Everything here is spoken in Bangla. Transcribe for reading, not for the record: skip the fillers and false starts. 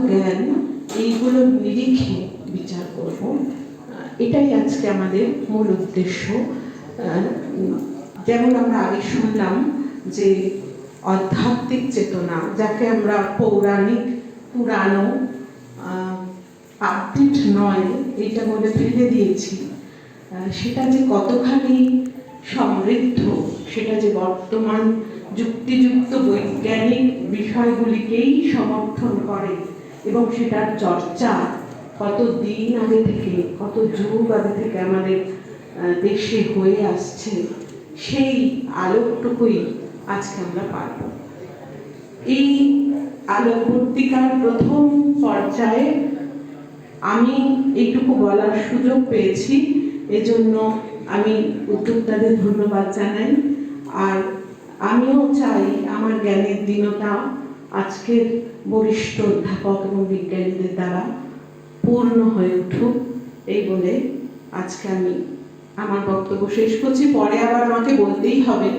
জ্ঞান এইগুলোর নিরিখে বিচার করব। এটাই আজকে আমাদের মূল উদ্দেশ্য। যেমন আমরা আগে শুনলাম যে আধ্যাত্মিক চেতনা, যাকে আমরা পৌরাণিক, পুরানো, আপডেট নয় এটা বলে ফেলে দিয়েছি, সেটা যে কতখানি সমৃদ্ধ, সেটা যে বর্তমান যুক্তিযুক্ত বৈজ্ঞানিক বিষয়গুলিকেই সমর্থন করে এবং সেটার চর্চা কত দিন আগে থেকে, কত যুগ আগে থেকে আমাদের দেশে হয়ে আসছে, সেই আলোকটুকুই আজকে আমরা পাব। এই আলোকবর্তিকার প্রথম পর্যায়ে আমি এইটুকু বলার সুযোগ পেয়েছি, এজন্য আমি উদ্যোক্তাদের ধন্যবাদ জানাই। আর আমিও চাই আমার জ্ঞানের দীনতা আজকের বরিষ্ঠ অধ্যাপক এবং বিজ্ঞানীদের দ্বারা পূর্ণ হয়ে উঠুক, এই বলে আজকে আমি আমার বক্তব্য শেষ করছি। পরে আবার আমাকে বলতেই হবে